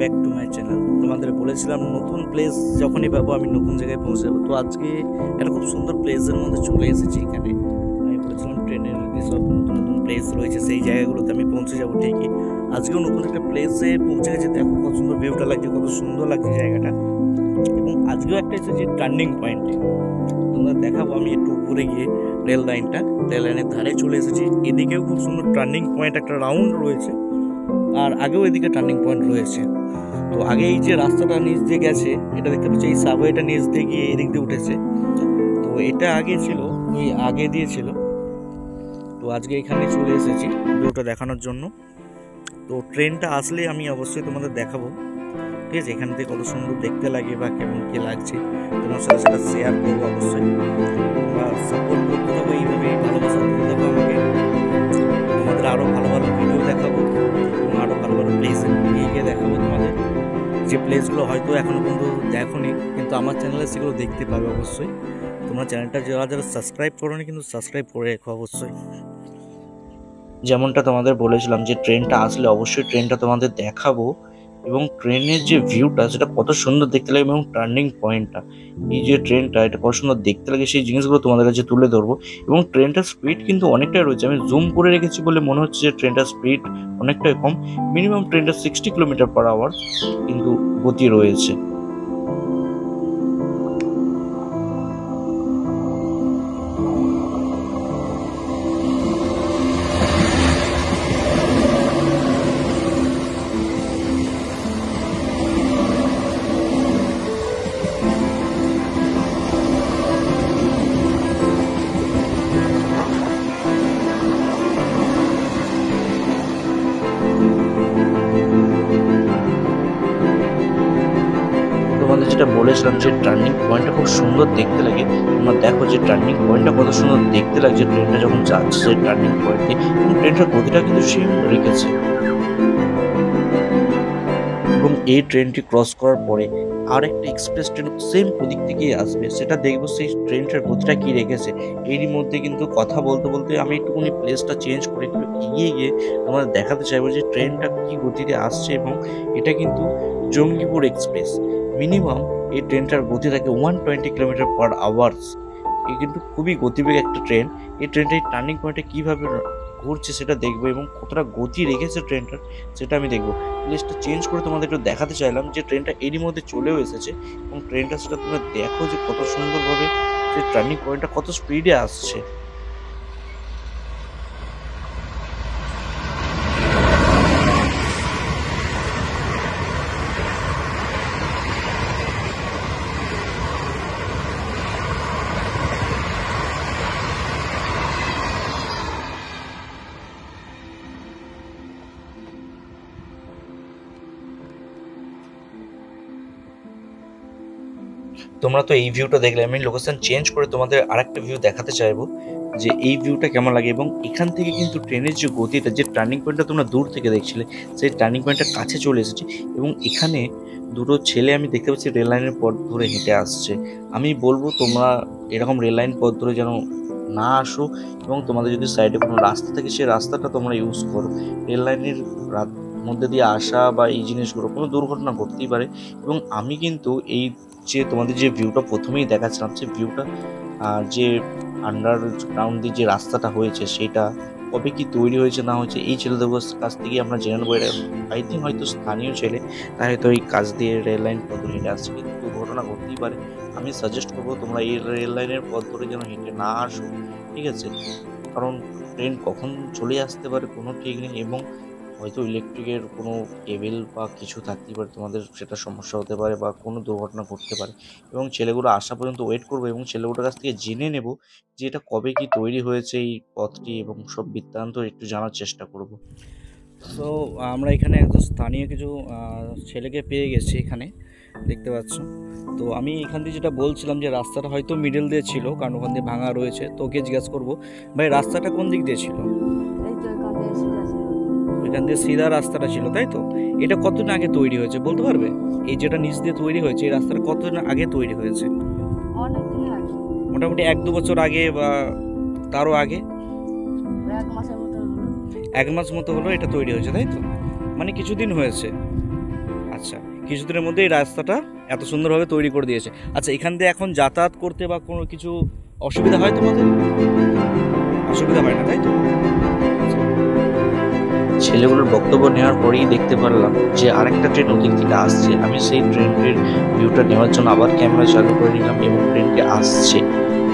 Back to my channel. তোমাদের বলেছিলাম নতুন প্লেস যখনই পাবো আমি নতুন জায়গায় পৌঁছে যাবো। তো আজকে একটা খুব সুন্দর প্লেসের মধ্যে চলে এসেছি। এখানে আমি বলেছিলাম ট্রেনের যেসব নতুন নতুন প্লেস রয়েছে সেই জায়গাগুলোতে আমি পৌঁছে যাবো ঠিকই। আজকেও নতুন একটা প্লেসে পৌঁছে গেছে। দেখো কত সুন্দর ভিউটা লাগছে, কত সুন্দর লাগছে জায়গাটা। এবং আজকেও একটা এসেছি টার্নিং পয়েন্টে, তোমরা দেখাবো। আমি একটু উপরে গিয়ে রেল লাইনের ধারে চলে এসেছি। এদিকেও খুব সুন্দর টার্নিং পয়েন্ট, একটা রাউন্ড রয়েছে, আর আগেও এদিকে টার্নিং পয়েন্ট রয়েছে। তো আগে এই যে রাস্তাটা নিচ দিয়ে গেছে, এটা দেখতে পাচ্ছি, এই সাবওয়েটা নিচ দিয়ে গিয়ে এদিক দিয়ে উঠেছে। তো এটা আগে ছিল, ওই আগে দিয়েছিল। তো আজকে এখানে চলে এসেছি ভিউটা দেখানোর জন্য। তো ট্রেনটা আসলে আমি অবশ্যই তোমাদের দেখাবো, ঠিক আছে? এখান থেকে কত সুন্দর দেখতে লাগে বা কেমন কী লাগছে তোমার সাথে সেটা শেয়ার করবো অবশ্যই। তোমরা সাপোর্ট করতে থাকো এইভাবে, ভালোবাসা দিতে থাকো আমাকে। তোমাদের আরও ভালো ভালো ভিডিও দেখাবো এবং আরও ভালো ভালো প্লেসে নিয়ে গিয়ে দেখাবো তোমাদের। যে প্লেসগুলো হয়তো এখনও পর্যন্ত দেখোনি, কিন্তু আমার চ্যানেলে সেগুলো দেখতে পাবে অবশ্যই। তোমরা চ্যানেলটা যারা যারা সাবস্ক্রাইব করোনি, কিন্তু সাবস্ক্রাইব করে রেখো অবশ্যই। যেমনটা তোমাদের বলেছিলাম যে ট্রেনটা আসলে অবশ্যই ট্রেনটা তোমাদের দেখাবো, এবং ট্রেনের যে ভিউটা সেটা কত সুন্দর দেখতে লাগে, এবং টার্নিং পয়েন্টটা, এই যে ট্রেনটা এটা কত সুন্দর দেখতে লাগে সেই জিনিসগুলো তোমাদের কাছে তুলে ধরবো। এবং ট্রেনটার স্পিড কিন্তু অনেকটাই রয়েছে, আমি জুম করে রেখেছি বলে মনে হচ্ছে যে ট্রেনটার স্পিড অনেকটাই কম। মিনিমাম ট্রেনটা 60 কিলোমিটার/আওয়ার কিন্তু গতি রয়েছে। তোমাদের যেটা বলেছিলাম যে টার্নিং পয়েন্টটা খুব সুন্দর দেখতে লাগে, তোমরা দেখো যে টার্নিং পয়েন্টটা কত সুন্দর দেখতে লাগছে ট্রেনটা যখন যাচ্ছে টার্নিং পয়েন্টে, এবং ট্রেনটার গতিটা কিন্তু সেম রেখেছে। এবং এই ট্রেনটি ক্রস করার পরে আর একটা এক্সপ্রেস ট্রেন সেম ওদিক থেকেই আসবে, সেটা দেখবো সেই ট্রেনটার গতিটা কি রেখেছে। এরই মধ্যে কিন্তু কথা বলতে বলতে আমি একটুখানি প্লেসটা চেঞ্জ করে একটু এগিয়ে গিয়ে আমাদের দেখাতে চাইবো যে ট্রেনটা কি গতিতে আসছে। এবং এটা কিন্তু জঙ্গিপুর এক্সপ্রেস। মিনিমাম এই ট্রেনটার গতি থাকে 120 কিলোমিটার/আওয়ার। এই কিন্তু খুবই গতিবেগ একটা ট্রেন। এই ট্রেনটা এই টার্নিং পয়েন্টে কীভাবে ঘুরছে সেটা দেখবো, এবং কতটা গতি রেখেছে ট্রেনটার সেটা আমি দেখবো। প্লেসটা চেঞ্জ করে তোমাদের একটু দেখাতে চাইলাম যে ট্রেনটা এরই মধ্যে চলেও এসেছে, এবং ট্রেনটা সেটা তোমরা দেখো যে কত সুন্দরভাবে যে টার্নিং পয়েন্টটা কত স্পিডে আসছে। তোমরা তো এই ভিউটা দেখলে, আমি লোকেশন চেঞ্জ করে তোমাদের আরেকটা ভিউ দেখাতে চাইবো যে এই ভিউটা কেমন লাগে। এবং এখান থেকে কিন্তু ট্রেনের যে গতিটা, যে টার্নিং পয়েন্টটা তোমরা দূর থেকে দেখছিলে, সেই টার্নিং পয়েন্টটার কাছে চলে এসেছি। এবং এখানে দুটো ছেলে আমি দেখতে পাচ্ছি রেল লাইনের পথ ধরে হেঁটে আসছে। আমি বলবো তোমরা এরকম রেল লাইন পথ ধরে যেন না আসো, এবং তোমাদের যদি সাইডে কোনো রাস্তা থাকে সেই রাস্তাটা তোমরা ইউজ করো। রেল লাইনের মধ্যে দিয়ে আসা বা এই জিনিসগুলো কোনো দুর্ঘটনা ঘটতেই পারে। এবং আমি কিন্তু এই যে তোমাদের যে ভিউটা প্রথমেই দেখাচ্ছিলাম, সেই ভিউটা যে আন্ডারগ্রাউন্ড দিয়ে যে রাস্তাটা হয়েছে সেটা কবে কি তৈরি হয়েছে না হয়েছে এই ছেলেদের কাছ থেকে আমরা জেনে নেবো। এটা আই থিঙ্ক হয়তো স্থানীয় ছেলে, তাই হয়তো এই কাজ দিয়ে রেল লাইন পথ ধরে হেঁটে আসছে, কিন্তু দুর্ঘটনা ঘটতেই পারে। আমি সাজেস্ট করবো তোমরা এই রেল লাইনের পথ ধরে যেন হেঁটে না আসো, ঠিক আছে? কারণ ট্রেন কখন চলে আসতে পারে কোনো ঠিক নেই, এবং হয়তো ইলেকট্রিকের কোনো কেবেল বা কিছু থাকতেই পারে, তোমাদের সেটা সমস্যা হতে পারে বা কোনো দুর্ঘটনা ঘটতে পারে। এবং ছেলেগুলো আসা পর্যন্ত ওয়েট করবো, এবং ছেলেগুলোর কাছ থেকে জেনে নেব যে এটা কবে কি তৈরি হয়েছে এই পথটি, এবং সব বৃত্তান্ত একটু জানার চেষ্টা করব। তো আমরা এখানে একজন স্থানীয় কিছু ছেলেকে পেয়ে গেছি, এখানে দেখতে পাচ্ছ। তো আমি এখান দিয়ে যেটা বলছিলাম যে রাস্তাটা হয়তো মিডল দিয়ে ছিল, কারণ ওখান দিয়ে ভাঙা রয়েছে। তো ওকে জিজ্ঞাসা করবো, ভাই রাস্তাটা কোন দিক দিয়ে ছিল? এখান দিয়ে সিধা রাস্তাটা ছিল, তাই তো? এটা কতদিন আগে তৈরি হয়েছে বলতে পারবে? এই যেটা নিচ দিয়ে তৈরি হয়েছে, এই রাস্তাটা কতদিন আগে তৈরি হয়েছে? মোটামুটি 1-2 বছর আগে বা তারও আগে? 1 মাস মতো হলো এটা তৈরি হয়েছে, তাই তো? মানে কিছুদিন হয়েছে। আচ্ছা, কিছুদিনের মধ্যে এই রাস্তাটা এত সুন্দরভাবে তৈরি করে দিয়েছে। আচ্ছা, এখান দিয়ে এখন যাতায়াত করতে বা কোনো কিছু অসুবিধা হয় তোমাদের? অসুবিধা হয় না, তাই তো? ছেলেগুলোর বক্তব্য নেওয়ার পরেই দেখতে পারলাম যে আরেকটা ট্রেন ওদিক থেকে আসছে। আমি সেই ট্রেনের ভিউটা নেওয়ার জন্য আবার ক্যামেরা চালু করে নিলাম এবং ট্রেনকে আসছে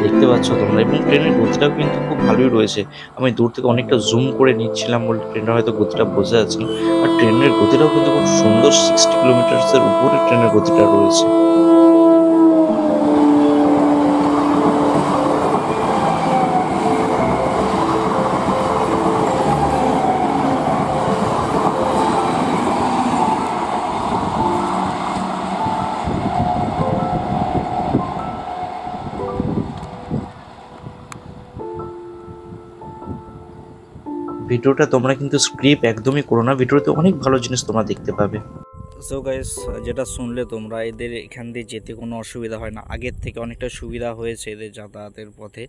দেখতে পাচ্ছ তোমরা, এবং ট্রেনের গতিটাও কিন্তু খুব ভালোই রয়েছে। আমি দূর থেকে অনেকটা জুম করে নিচ্ছিলাম বলে ট্রেনের হয়তো গতিটা বোঝা যাচ্ছে না, আর ট্রেনের গতিটাও কিন্তু খুব সুন্দর, 60 কিলোমিটার্সের উপরে ট্রেনের গতিটা রয়েছে। ভিডিওটা তোমরা কিন্তু স্ক্রিপ্ট একদমই করো না, ভিডিওতে অনেক ভালো জিনিস তোমরা দেখতে পাবে। সো গাইস, যেটা শুনলে তোমরা, এদের এখান দিয়ে যেতে কোনো অসুবিধা হয় না, আগের থেকে অনেকটা সুবিধা হয়েছে এদের যাতায়াতের পথে।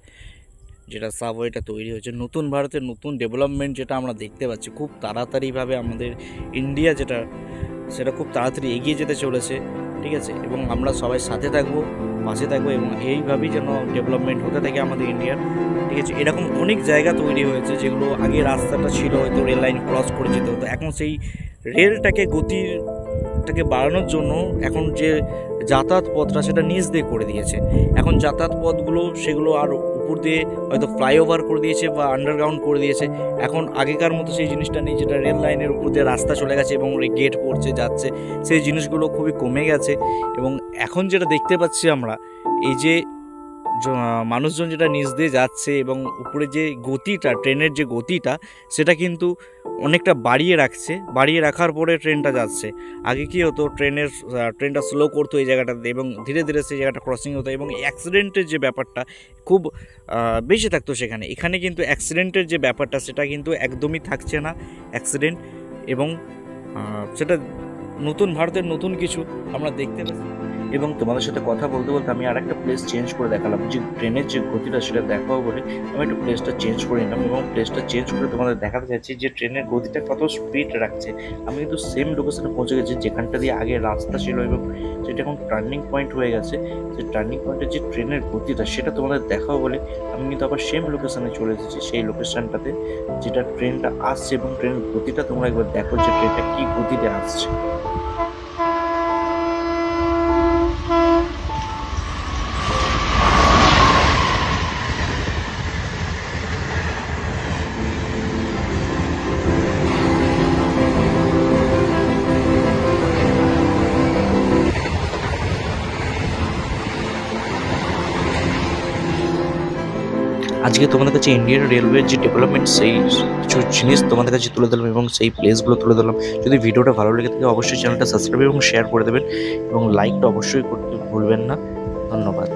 যেটা সাবওয়েটা তৈরি হয়েছে, নতুন ভারতের নতুন ডেভেলপমেন্ট যেটা আমরা দেখতে পাচ্ছি, খুব তাড়াতাড়িভাবে আমাদের ইন্ডিয়া যেটা, সেটা খুব তাড়াতাড়ি এগিয়ে যেতে চলেছে, ঠিক আছে? এবং আমরা সবাই সাথে থাকবো, পাশে থাকবো, এবং এইভাবেই যেন ডেভেলপমেন্ট হতে থাকে আমাদের ইন্ডিয়ার, ঠিক আছে? এরকম অনেক জায়গা তৈরি হয়েছে যেগুলো আগে রাস্তাটা ছিল হয়তো রেল লাইন ক্রস করে যেতে হতো, এখন সেই রেলটাকে গতিটাকে বাড়ানোর জন্য এখন যে যাতায়াত পথটা সেটা নিচ দিয়ে করে দিয়েছে। এখন যাতায়াত পথগুলো সেগুলো আর উপর দিয়ে হয়তো ফ্লাইওভার করে দিয়েছে বা আন্ডারগ্রাউন্ড করে দিয়েছে। এখন আগেকার মতো সেই জিনিসটা নেই, যেটা রেল লাইনের উপর দিয়ে রাস্তা চলে গেছে এবং গেট পড়ছে যাচ্ছে, সেই জিনিসগুলো খুবই কমে গেছে। এবং এখন যেটা দেখতে পাচ্ছি আমরা, এই যে মানুষজন যেটা নিচ দিয়ে যাচ্ছে এবং উপরে যে গতিটা, ট্রেনের যে গতিটা, সেটা কিন্তু অনেকটা বাড়িয়ে রাখার পরে ট্রেনটা যাচ্ছে। আগে কী হতো, ট্রেনটা স্লো করতো এই জায়গাটাতে এবং ধীরে ধীরে সেই জায়গাটা ক্রসিং হতো এবং অ্যাক্সিডেন্টের যে ব্যাপারটা খুব বেশি থাকতো সেখানে। এখানে কিন্তু অ্যাক্সিডেন্টের যে ব্যাপারটা সেটা কিন্তু একদমই থাকছে না অ্যাক্সিডেন্ট, এবং সেটা নতুন ভারতের নতুন কিছু আমরা দেখতে পাচ্ছি। এবং তোমাদের সাথে কথা বলতে বলতে আমি আরেকটা প্লেস চেঞ্জ করে দেখালাম, যে ট্রেনের যে গতিটা সেটা দেখাবো বলে আমি একটু প্লেসটা চেঞ্জ করে নিলাম, এবং প্লেসটা চেঞ্জ করে তোমাদের দেখাতে চাচ্ছি যে ট্রেনের গতিটা কত স্পিড রাখছে। আমি কিন্তু সেম লোকেশনে পৌঁছে গেছি যেখানটা দিয়ে আগে রাস্তা ছিল, এবং সেটা এখন টার্নিং পয়েন্ট হয়ে গেছে। যে টার্নিং পয়েন্টের যে ট্রেনের গতিটা সেটা তোমাদের দেখাবো বলে আমি কিন্তু আবার সেম লোকেশনে চলে এসেছি, সেই লোকেশনটাতে যেটা ট্রেনটা আসছে, এবং ট্রেনের গতিটা তোমরা একবার দেখো যে ট্রেনটা কী গতিতে আসছে। আজকে তোমাদের কাছে ইন্ডিয়ান রেলওয়ের যে ডেভেলপমেন্ট সেই কিছু জিনিস তোমাদের কাছে তুলে ধরলাম এবং সেই প্লেসগুলো তুলে ধরলাম। যদি ভিডিওটা ভালো লেগে থাকে অবশ্যই চ্যানেলটা সাবস্ক্রাইব এবং শেয়ার করে দেবেন, এবং লাইকটা অবশ্যই করতে ভুলবেন না। ধন্যবাদ।